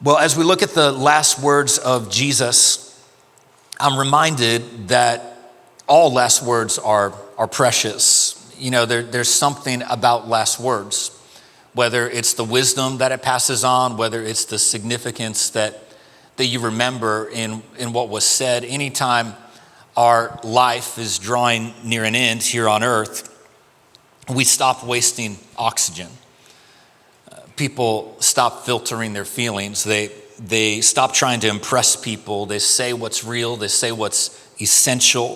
Well, as we look at the last words of Jesus, I'm reminded that all last words are precious. You know, there's something about last words, whether it's the wisdom that it passes on, whether it's the significance that you remember in what was said. Anytime our life is drawing near an end here on earth, we stop wasting oxygen. People stop filtering their feelings. They stop trying to impress people. They say what's real. They say what's essential,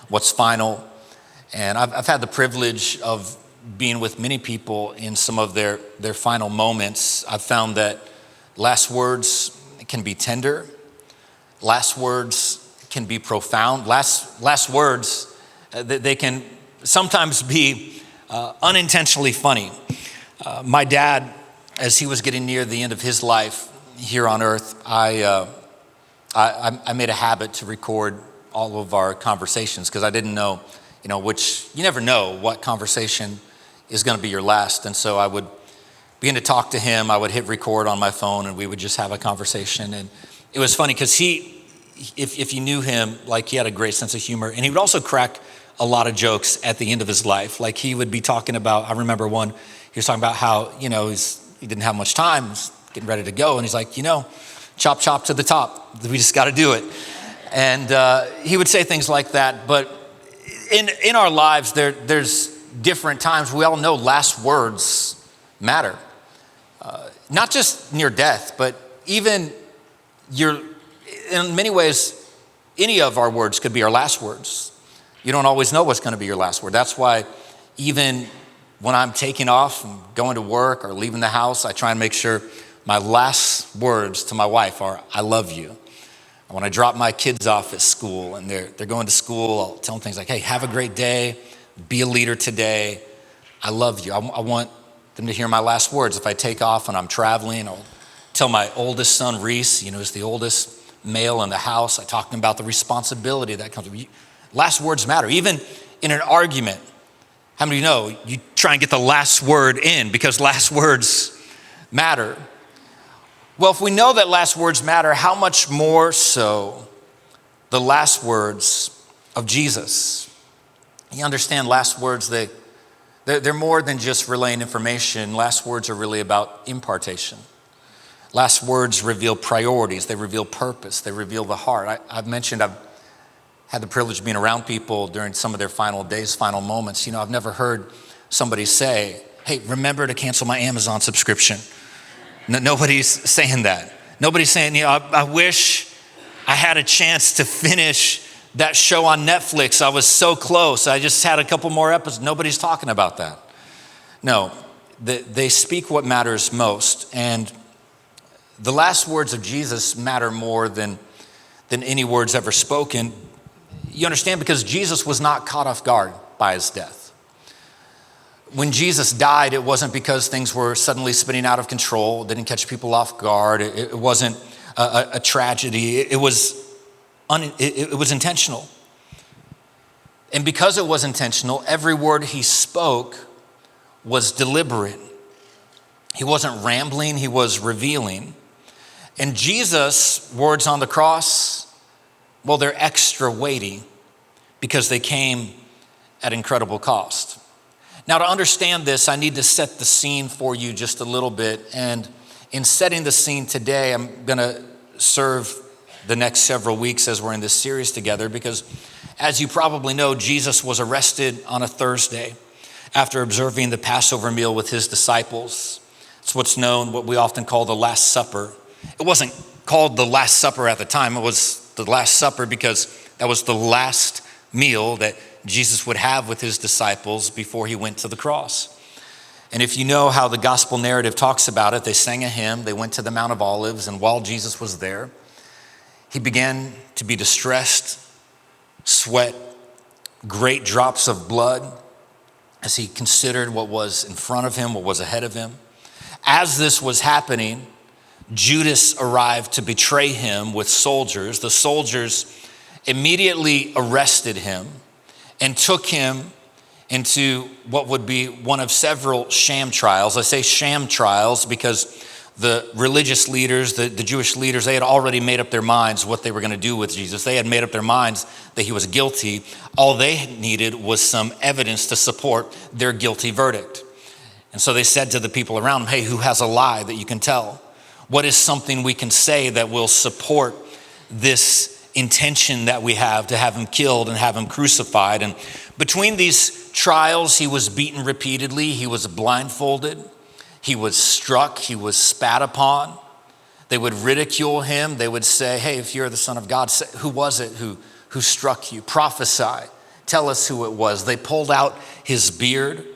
what's final. And I've had the privilege of being with many people in some of their final moments. I've found that last words can be tender. Last words can be profound. Last words, they can sometimes be unintentionally funny. My dad, as he was getting near the end of his life here on earth, I made a habit to record all of our conversations because I didn't know, you never know what conversation is going to be your last. And so I would begin to talk to him. I would hit record on my phone and we would just have a conversation. And it was funny because if you knew him, like he had a great sense of humor, and he would also crack a lot of jokes at the end of his life. Like he would be talking about, I remember one, he was talking about how, he didn't have much time, was getting ready to go. And he's like, chop, chop to the top. We just got to do it. And he would say things like that. But in our lives, there's different times. We all know last words matter. Not just near death, but even in many ways, any of our words could be our last words. You don't always know what's going to be your last word. That's why even when I'm taking off and going to work or leaving the house, I try and make sure my last words to my wife are, I love you. And when I drop my kids off at school and they're going to school, I'll tell them things like, hey, have a great day. Be a leader today. I love you. I want them to hear my last words. If I take off and I'm traveling, I'll tell my oldest son, Reese, who's the oldest male in the house. I talk to him about the responsibility that comes with you. Last words matter. Even in an argument, how many of you know you try and get the last word in because last words matter? Well, if we know that last words matter, how much more so the last words of Jesus? You understand last words, they're more than just relaying information. Last words are really about impartation. Last words reveal priorities. They reveal purpose. They reveal the heart. I've mentioned I've had the privilege of being around people during some of their final days, final moments. I've never heard somebody say, hey, remember to cancel my Amazon subscription. Nobody's saying that. Nobody's saying, I wish I had a chance to finish that show on Netflix. I was so close. I just had a couple more episodes. Nobody's talking about that. No, they speak what matters most. And the last words of Jesus matter more than any words ever spoken. You understand, because Jesus was not caught off guard by his death. When Jesus died, it wasn't because things were suddenly spinning out of control. It didn't catch people off guard. It wasn't a tragedy. It was intentional. And because it was intentional, every word he spoke was deliberate. He wasn't rambling, he was revealing. And Jesus' words on the cross, well, they're extra weighty because they came at incredible cost. Now, to understand this, I need to set the scene for you just a little bit. And in setting the scene today, I'm going to serve the next several weeks as we're in this series together because, as you probably know, Jesus was arrested on a Thursday after observing the Passover meal with his disciples. It's what's known, what we often call the Last Supper. It wasn't called the Last Supper at the time. It was the Last Supper because that was the last meal that Jesus would have with his disciples before he went to the cross. And if you know how the gospel narrative talks about it, they sang a hymn, they went to the Mount of Olives, and while Jesus was there, he began to be distressed, sweat great drops of blood as he considered what was in front of him, what was ahead of him. As this was happening, Judas arrived to betray him with soldiers. The soldiers immediately arrested him and took him into what would be one of several sham trials. I say sham trials because The religious leaders, the Jewish leaders, they had already made up their minds what they were going to do with Jesus. They had made up their minds that he was guilty. All they needed was some evidence to support their guilty verdict. And so they said to the people around them, hey, who has a lie that you can tell? What is something we can say that will support this intention that we have to have him killed and have him crucified? And between these trials, he was beaten repeatedly. He was blindfolded. He was struck. He was spat upon. They would ridicule him. They would say, hey, if you're the Son of God, who was it who struck you? Prophesy. Tell us who it was. They pulled out his beard.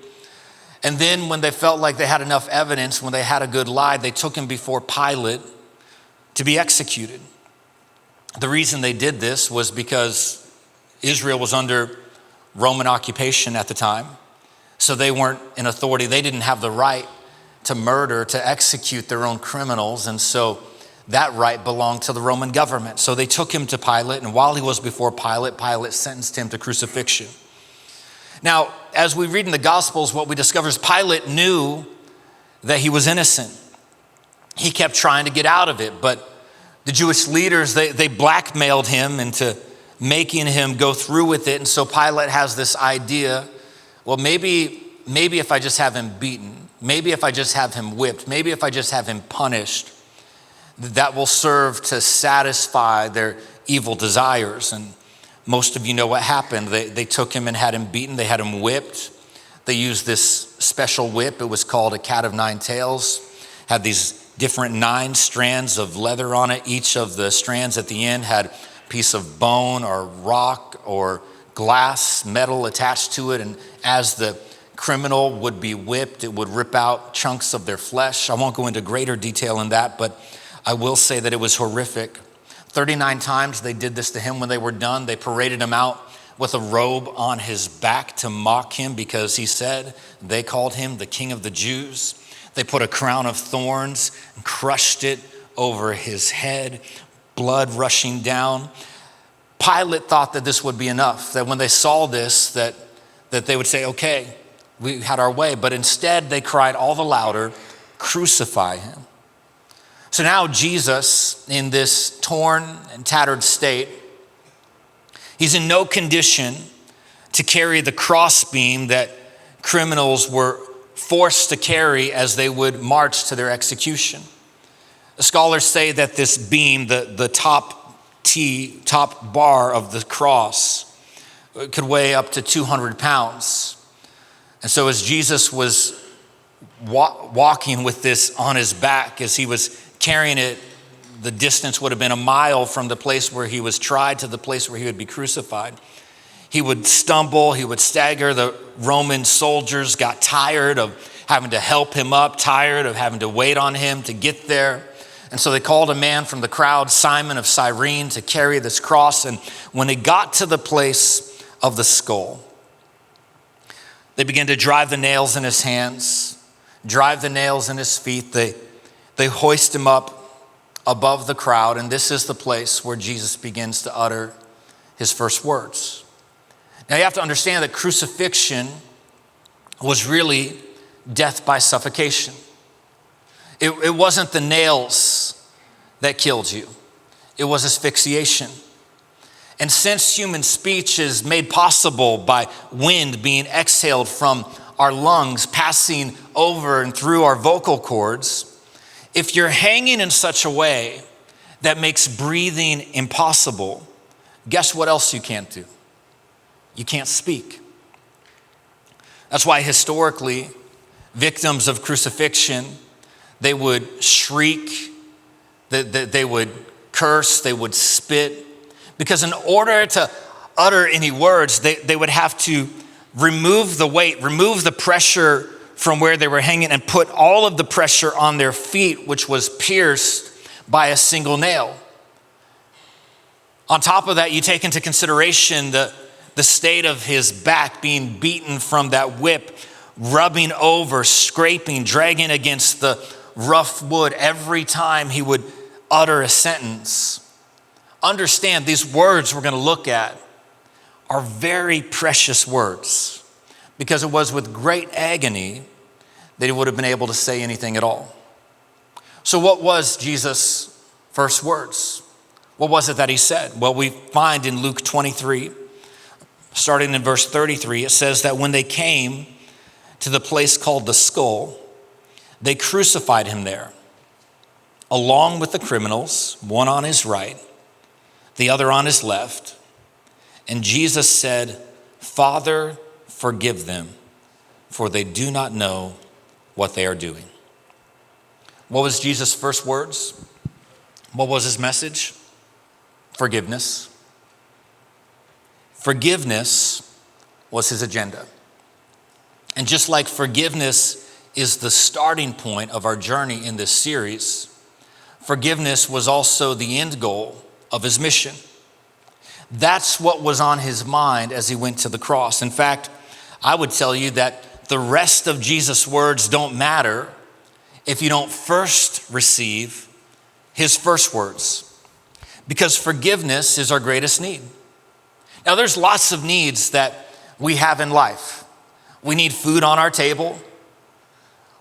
And then when they felt like they had enough evidence, when they had a good lie, they took him before Pilate to be executed. The reason they did this was because Israel was under Roman occupation at the time. So they weren't in authority. They didn't have the right to murder, to execute their own criminals. And so that right belonged to the Roman government. So they took him to Pilate. And while he was before Pilate, Pilate sentenced him to crucifixion. Now, as we read in the Gospels, what we discover is Pilate knew that he was innocent. He kept trying to get out of it, but the Jewish leaders, they blackmailed him into making him go through with it. And so Pilate has this idea, well, maybe if I just have him beaten, maybe if I just have him whipped, maybe if I just have him punished, that will serve to satisfy their evil desires. And most of you know what happened. They took him and had him beaten. They had him whipped. They used this special whip. It was called a cat of nine tails. Had these different 9 strands of leather on it. Each of the strands at the end had a piece of bone or rock or glass, metal attached to it. And as the criminal would be whipped, it would rip out chunks of their flesh. I won't go into greater detail in that, but I will say that it was horrific. 39 times they did this to him. When they were done, they paraded him out with a robe on his back to mock him because he said they called him the King of the Jews. They put a crown of thorns and crushed it over his head, blood rushing down. Pilate thought that this would be enough, that when they saw this, that they would say, okay, we had our way. But instead, they cried all the louder, crucify him. So now Jesus, in this torn and tattered state, he's in no condition to carry the crossbeam that criminals were forced to carry as they would march to their execution. The scholars say that this beam, the top bar of the cross, could weigh up to 200 pounds. And so as Jesus was walking with this on his back, as he was carrying it, the distance would have been a mile from the place where he was tried to the place where he would be crucified. He would stumble, he would stagger. The Roman soldiers got tired of having to help him up, tired of having to wait on him to get there. And so they called a man from the crowd, Simon of Cyrene, to carry this cross. And when he got to the place of the skull, they began to drive the nails in his hands, drive the nails in his feet. They hoist him up above the crowd, and this is the place where Jesus begins to utter his first words. Now you have to understand that crucifixion was really death by suffocation. It wasn't the nails that killed you. It was asphyxiation. And since human speech is made possible by wind being exhaled from our lungs, passing over and through our vocal cords, if you're hanging in such a way that makes breathing impossible, guess what else you can't do? You can't speak. That's why historically, victims of crucifixion, they would shriek, they would curse, they would spit, because in order to utter any words, they would have to remove the weight, remove the pressure from where they were hanging and put all of the pressure on their feet, which was pierced by a single nail. On top of that, you take into consideration the state of his back being beaten from that whip, rubbing over, scraping, dragging against the rough wood every time he would utter a sentence. Understand, these words we're going to look at are very precious words, because it was with great agony that he would have been able to say anything at all. So what was Jesus' first words? What was it that he said? Well, we find in Luke 23, starting in verse 33, it says that when they came to the place called the Skull, they crucified him there, along with the criminals, one on his right, the other on his left. And Jesus said, "Father, forgive them, for they do not know what they are doing." What was Jesus' first words? What was his message? Forgiveness. Forgiveness was his agenda. And just like forgiveness is the starting point of our journey in this series, forgiveness was also the end goal of his mission. That's what was on his mind as he went to the cross. In fact, I would tell you that the rest of Jesus' words don't matter if you don't first receive his first words, because forgiveness is our greatest need. Now, there's lots of needs that we have in life. We need food on our table.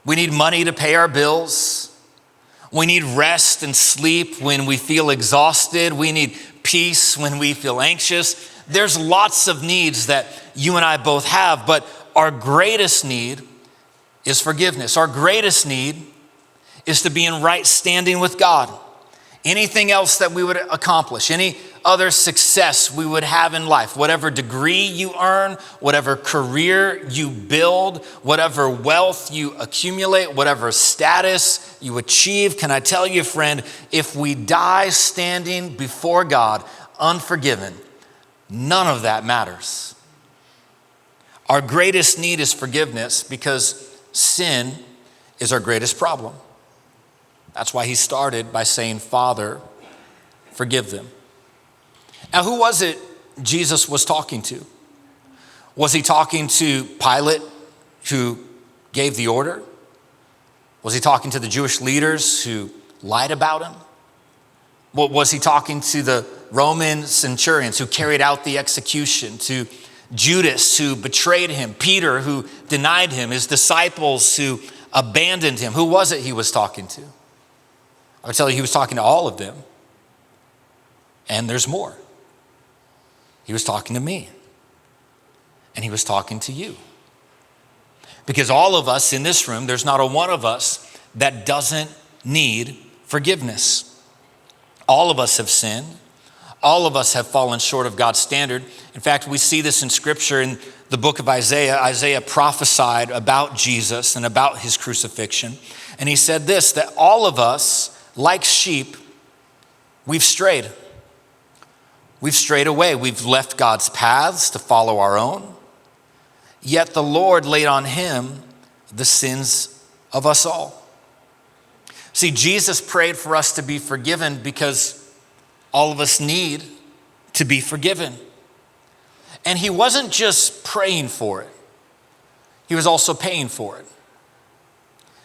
We need money to pay our bills. We need rest and sleep when we feel exhausted. We need peace when we feel anxious. There's lots of needs that you and I both have, but our greatest need is forgiveness. Our greatest need is to be in right standing with God. Anything else that we would accomplish, any other success we would have in life, whatever degree you earn, whatever career you build, whatever wealth you accumulate, whatever status you achieve, can I tell you, friend, if we die standing before God unforgiven, none of that matters. Our greatest need is forgiveness because sin is our greatest problem. That's why he started by saying, "Father, forgive them." Now, who was it Jesus was talking to? Was he talking to Pilate, who gave the order? Was he talking to the Jewish leaders who lied about him? Was he talking to the Roman centurions who carried out the execution, to Judas who betrayed him, Peter who denied him, his disciples who abandoned him? Who was it he was talking to? I would tell you he was talking to all of them. And there's more. He was talking to me. And he was talking to you. Because all of us in this room, there's not a one of us that doesn't need forgiveness. All of us have sinned. All of us have fallen short of God's standard. In fact, we see this in Scripture in the book of Isaiah. Isaiah prophesied about Jesus and about his crucifixion. And he said this, that all of us, like sheep, we've strayed. We've strayed away. We've left God's paths to follow our own. Yet the Lord laid on him the sins of us all. See, Jesus prayed for us to be forgiven because all of us need to be forgiven. And he wasn't just praying for it. He was also paying for it.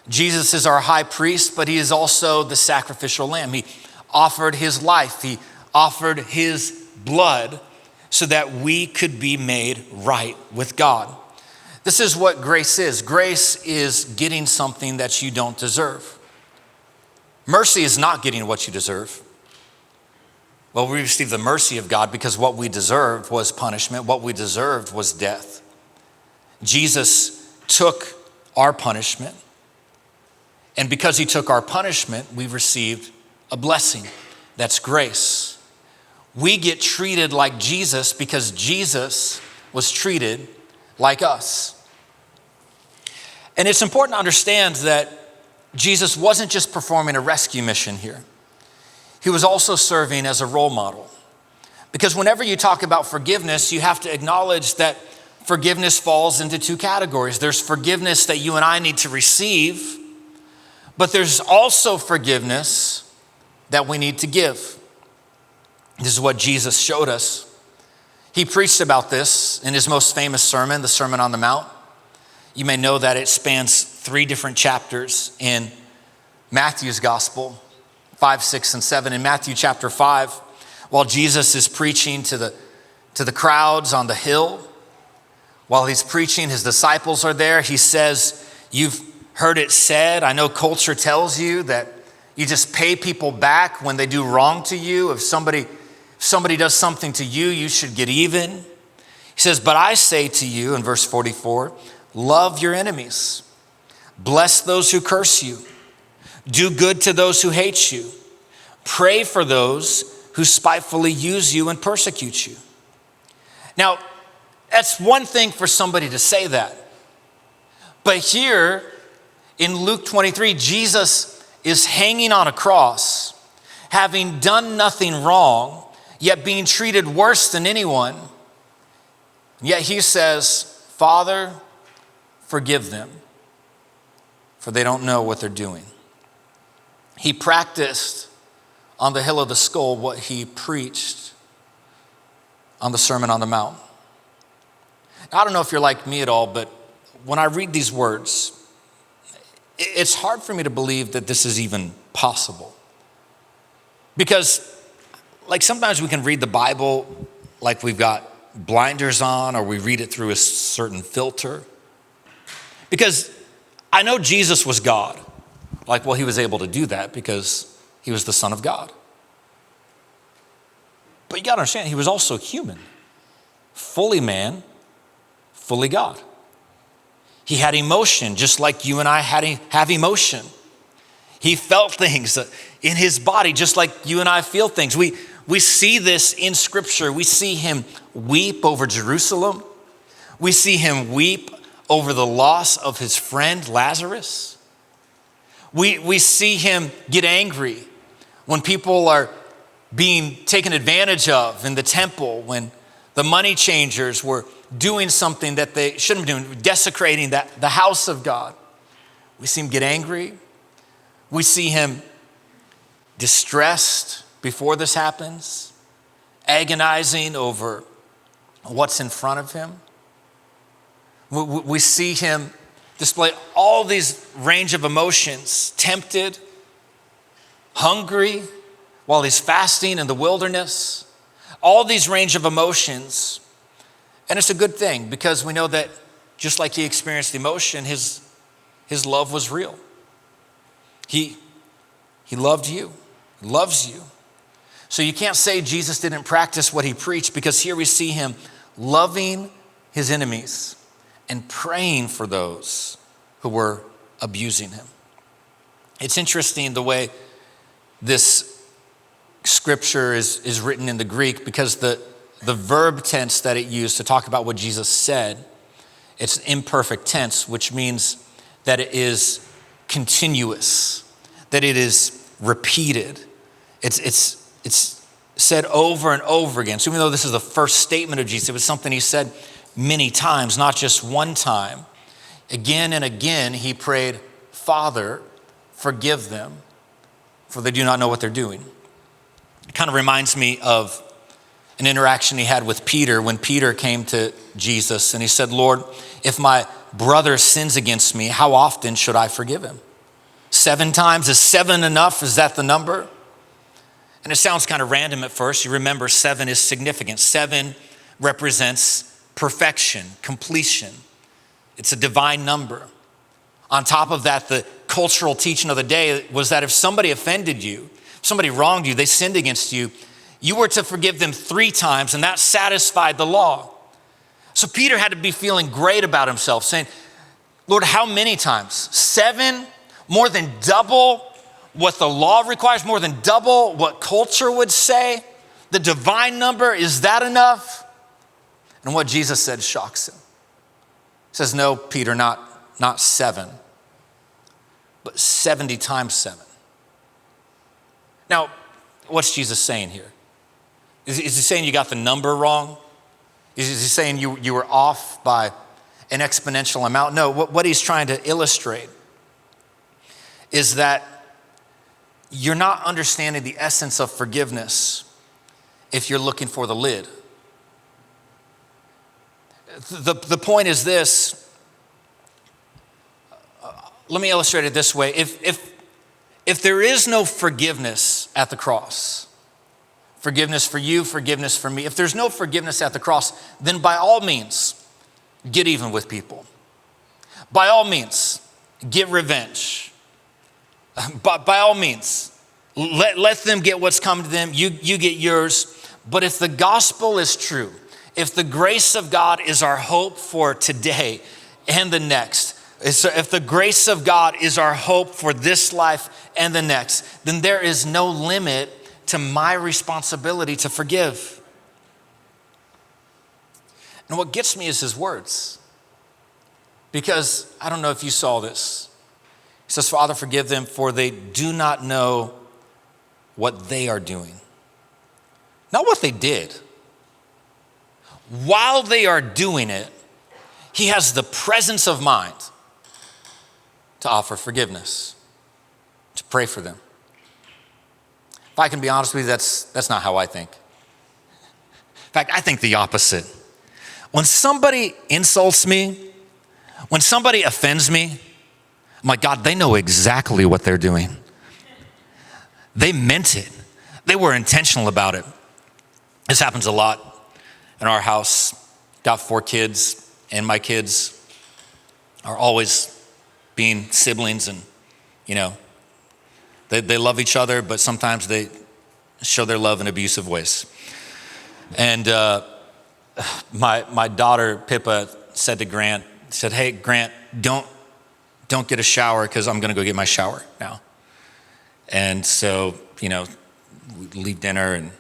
Jesus is our high priest, but he is also the sacrificial lamb. He offered his life. He offered his blood so that we could be made right with God. This is what grace is. Grace is getting something that you don't deserve. Mercy is not getting what you deserve. Well, we received the mercy of God because what we deserved was punishment. What we deserved was death. Jesus took our punishment. And because he took our punishment, we received a blessing. That's grace. We get treated like Jesus because Jesus was treated like us. And it's important to understand that Jesus wasn't just performing a rescue mission here. He was also serving as a role model. Because whenever you talk about forgiveness, you have to acknowledge that forgiveness falls into two categories. There's forgiveness that you and I need to receive, but there's also forgiveness that we need to give. This is what Jesus showed us. He preached about this in his most famous sermon, the Sermon on the Mount. You may know that it spans 3 different chapters in Matthew's gospel, 5, 6, and 7. In Matthew chapter 5, while Jesus is preaching to the crowds on the hill, while he's preaching, his disciples are there. He says, "You've heard it said, I know culture tells you that You just pay people back when they do wrong to you. If somebody does something to you, you should get even. He says, but I say to you in verse 44, love your enemies. Bless those who curse you. Do good to those who hate you. Pray for those who spitefully use you and persecute you. Now, that's one thing for somebody to say that. But here in Luke 23, Jesus is hanging on a cross, having done nothing wrong, yet being treated worse than anyone. Yet he says, Father, forgive them, for they don't know what they're doing. He practiced on the hill of the skull what he preached on the Sermon on the Mount. I don't know if you're like me at all, but when I read these words, it's hard for me to believe that this is even possible. Because like sometimes we can read the Bible like we've got blinders on, or we read it through a certain filter. Because I know Jesus was God. Like, well, he was able to do that because he was the Son of God. But you got to understand, he was also human. Fully man, fully God. He had emotion, just like you and I have emotion. He felt things in his body, just like you and I feel things. We see this in Scripture. We see him weep over Jerusalem. We see him weep over the loss of his friend Lazarus. We see him get angry when people are being taken advantage of in the temple, when the money changers were doing something that they shouldn't be doing, desecrating the house of God. We see him get angry. We see him distressed before this happens, agonizing over what's in front of him. We see him display all these range of emotions, tempted, hungry, while he's fasting in the wilderness, all these range of emotions. And it's a good thing because we know that just like he experienced emotion, his love was real. He loved you, loves you. So you can't say Jesus didn't practice what he preached, because here we see him loving his enemies and praying for those who were abusing him. It's interesting the way this scripture is written in the Greek, because the verb tense that it used to talk about what Jesus said, it's an imperfect tense, which means that it is continuous, that it is repeated. It's said over and over again. So even though this is the first statement of Jesus, it was something he said many times, not just one time. Again and again, he prayed, Father, forgive them, for they do not know what they're doing. It kind of reminds me of an interaction he had with Peter when Peter came to Jesus and he said, Lord, if my brother sins against me, how often should I forgive him? 7 times? Is 7 enough? Is that the number? And it sounds kind of random at first. You remember 7 is significant. 7 represents perfection, completion. It's a divine number. On top of that, the cultural teaching of the day was that if somebody offended you, if somebody wronged you, they sinned against you, you were to forgive them 3 times, and that satisfied the law. So Peter had to be feeling great about himself, saying, Lord, how many times? 7? More than double what the law requires, more than double what culture would say? The divine number, is that enough? And what Jesus said shocks him. He says, no, Peter, not 7, but 70 times 7. Now, what's Jesus saying here? Is he saying you got the number wrong? Is he saying you were off by an exponential amount? No, what he's trying to illustrate is that you're not understanding the essence of forgiveness if you're looking for the lid. The point is this. Let me illustrate it this way. If there is no forgiveness at the cross, forgiveness for you, forgiveness for me, if there's no forgiveness at the cross, then by all means, get even with people. By all means, get revenge. By all means, Let them get what's coming to them. You get yours. But if the gospel is true, if the grace of God is our hope for today and the next, if the grace of God is our hope for this life and the next, then there is no limit to my responsibility to forgive. And what gets me is his words. Because I don't know if you saw this. He says, Father, forgive them, for they do not know what they are doing. Not what they did. While they are doing it, he has the presence of mind to offer forgiveness, to pray for them. If I can be honest with you, that's not how I think. In fact, I think the opposite. When somebody insults me, when somebody offends me, I'm like, God, they know exactly what they're doing. They meant it. They were intentional about it. This happens a lot in our house. Got 4 kids, and my kids are always being siblings, and they love each other, but sometimes they show their love in abusive ways. And my daughter Pippa said to Grant, said, "Hey Grant, don't get a shower because I'm going to go get my shower now." And so we leave dinner, and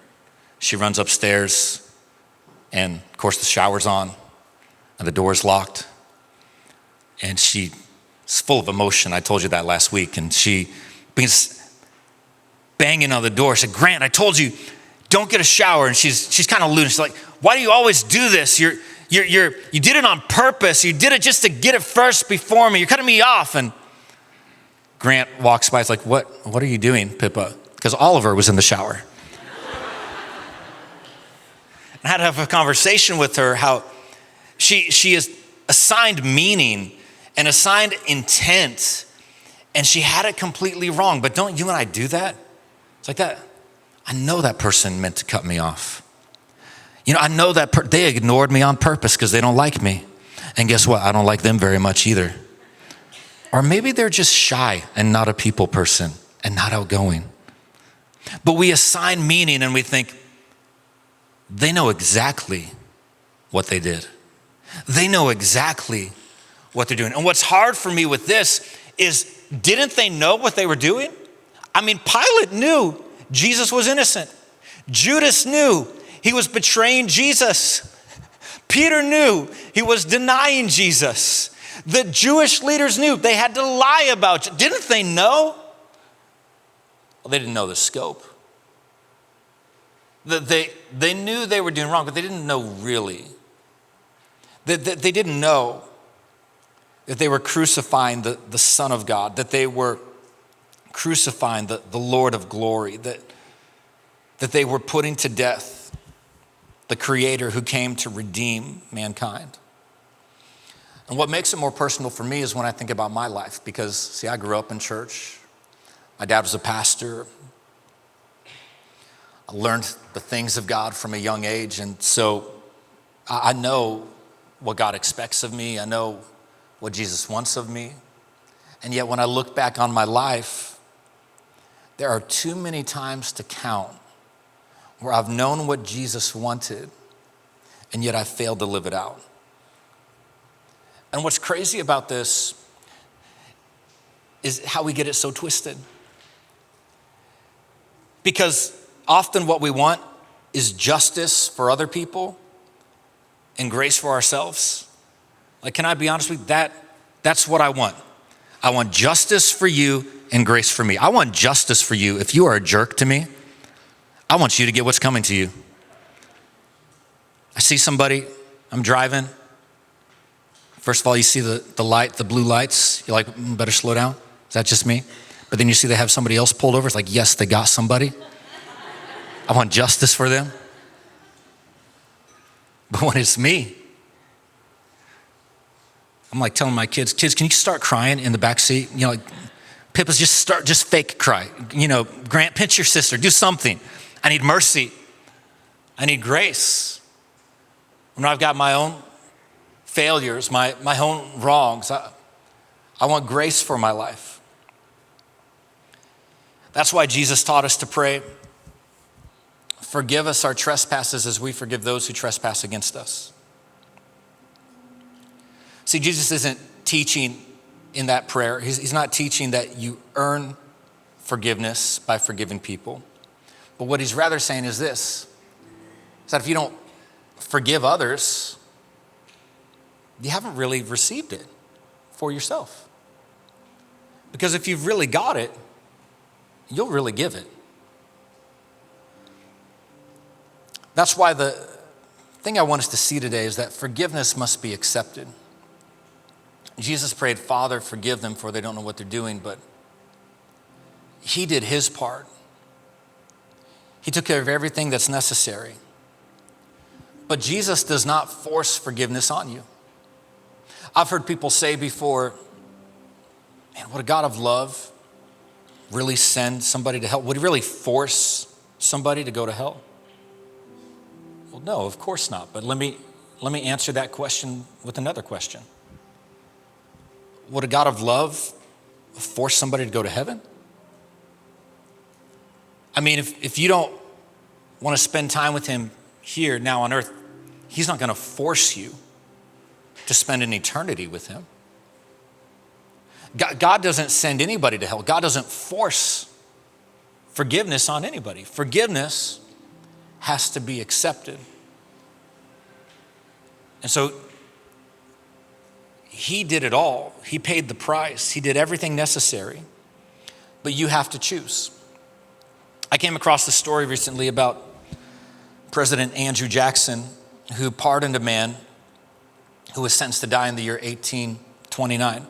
she runs upstairs, and of course the shower's on and the door's locked, and she's full of emotion. I told you that last week. And she begins banging on the door. She said, "Grant, I told you, don't get a shower." And she's kind of losing. She's like, "Why do you always do this? You did it on purpose. You did it just to get it first before me. You're cutting me off." And Grant walks by. It's like, what are you doing, Pippa? Because Oliver was in the shower. I had to have a conversation with her how she is assigned meaning and assigned intent, and she had it completely wrong. But don't you and I do that? It's like that. I know that person meant to cut me off. I know that they ignored me on purpose because they don't like me. And guess what? I don't like them very much either. Or maybe they're just shy and not a people person and not outgoing. But we assign meaning and we think, they know exactly what they did. They know exactly what they're doing. And what's hard for me with this is, didn't they know what they were doing? I mean, Pilate knew Jesus was innocent. Judas knew he was betraying Jesus. Peter knew he was denying Jesus. The Jewish leaders knew they had to lie about you. Didn't they know? Well, they didn't know the scope. They knew they were doing wrong, but they didn't know really. They didn't know that they were crucifying the Son of God, that they were crucifying the Lord of glory, that they were putting to death the Creator who came to redeem mankind. And what makes it more personal for me is when I think about my life, because, see, I grew up in church. My dad was a pastor. I learned the things of God from a young age, and so I know what God expects of me. I know what Jesus wants of me. And yet when I look back on my life, there are too many times to count where I've known what Jesus wanted, and yet I failed to live it out. And what's crazy about this is how we get it so twisted. Because often what we want is justice for other people and grace for ourselves. Like, can I be honest with you? That's what I want. I want justice for you and grace for me. I want justice for you. If you are a jerk to me, I want you to get what's coming to you. I see somebody, I'm driving. First of all, you see the light, the blue lights. You're like, better slow down. Is that just me? But then you see they have somebody else pulled over. It's like, yes, they got somebody. I want justice for them. But when it's me, I'm like telling my kids, can you start crying in the back seat? Like, Pippa's just fake cry. Grant, pinch your sister, do something. I need mercy. I need grace. When I've got my own failures, my own wrongs, I want grace for my life. That's why Jesus taught us to pray, forgive us our trespasses as we forgive those who trespass against us. See, Jesus isn't teaching in that prayer. He's not teaching that you earn forgiveness by forgiving people. But what he's rather saying is this, is that if you don't forgive others, you haven't really received it for yourself. Because if you've really got it, you'll really give it. That's why the thing I want us to see today is that forgiveness must be accepted. Jesus prayed, Father, forgive them for they don't know what they're doing, but he did his part. He took care of everything that's necessary. But Jesus does not force forgiveness on you. I've heard people say before, man, would a God of love really send somebody to hell? Would he really force somebody to go to hell? Well, no, of course not. But let me answer that question with another question. Would a God of love force somebody to go to heaven? I mean, if you don't want to spend time with him here now on earth, he's not going to force you to spend an eternity with him. God doesn't send anybody to hell. God doesn't force forgiveness on anybody. Forgiveness has to be accepted. And so he did it all. He paid the price. He did everything necessary. But you have to choose. I came across a story recently about President Andrew Jackson, who pardoned a man who was sentenced to die in the year 1829.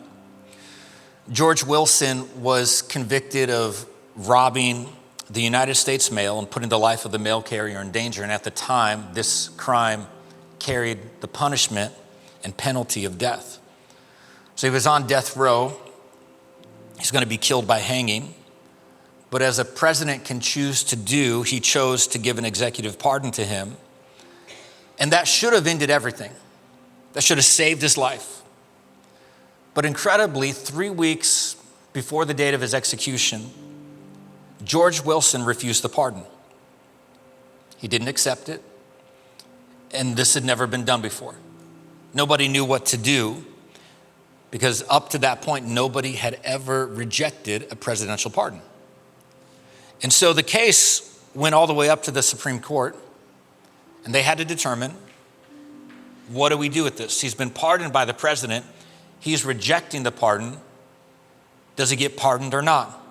George Wilson was convicted of robbing the United States mail and putting the life of the mail carrier in danger. And at the time, this crime carried the punishment and penalty of death. So he was on death row. He's going to be killed by hanging. But as a president can choose to do, he chose to give an executive pardon to him. And that should have ended everything. That should have saved his life. But incredibly, 3 weeks before the date of his execution, George Wilson refused the pardon. He didn't accept it. And this had never been done before. Nobody knew what to do because up to that point, nobody had ever rejected a presidential pardon. And so the case went all the way up to the Supreme Court, and they had to determine, what do we do with this? He's been pardoned by the president. He's rejecting the pardon. Does he get pardoned or not?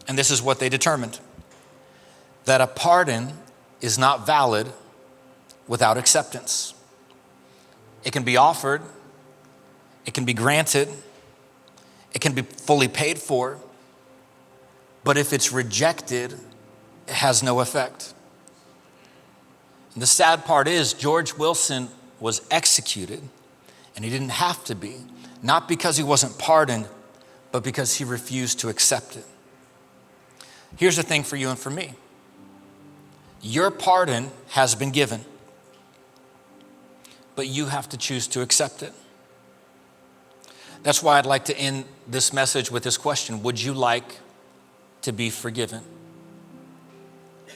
And this is what they determined, that a pardon is not valid without acceptance. It can be offered, it can be granted, it can be fully paid for, but if it's rejected, it has no effect. And the sad part is George Wilson was executed, and he didn't have to be, not because he wasn't pardoned, but because he refused to accept it. Here's the thing for you and for me. Your pardon has been given, but you have to choose to accept it. That's why I'd like to end this message with this question. Would you like to be forgiven?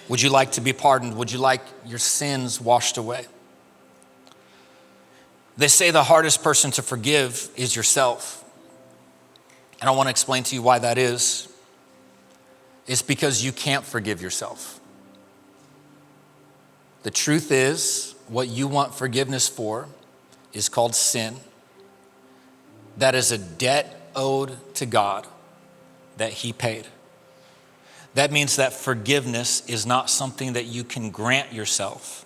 Would you like to be pardoned? Would you like your sins washed away? They say the hardest person to forgive is yourself. And I want to explain to you why that is. It's because you can't forgive yourself. The truth is, what you want forgiveness for is called sin. That is a debt owed to God that he paid. That means that forgiveness is not something that you can grant yourself.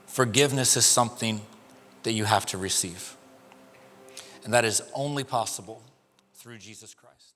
Forgiveness is something that you have to receive. And that is only possible through Jesus Christ.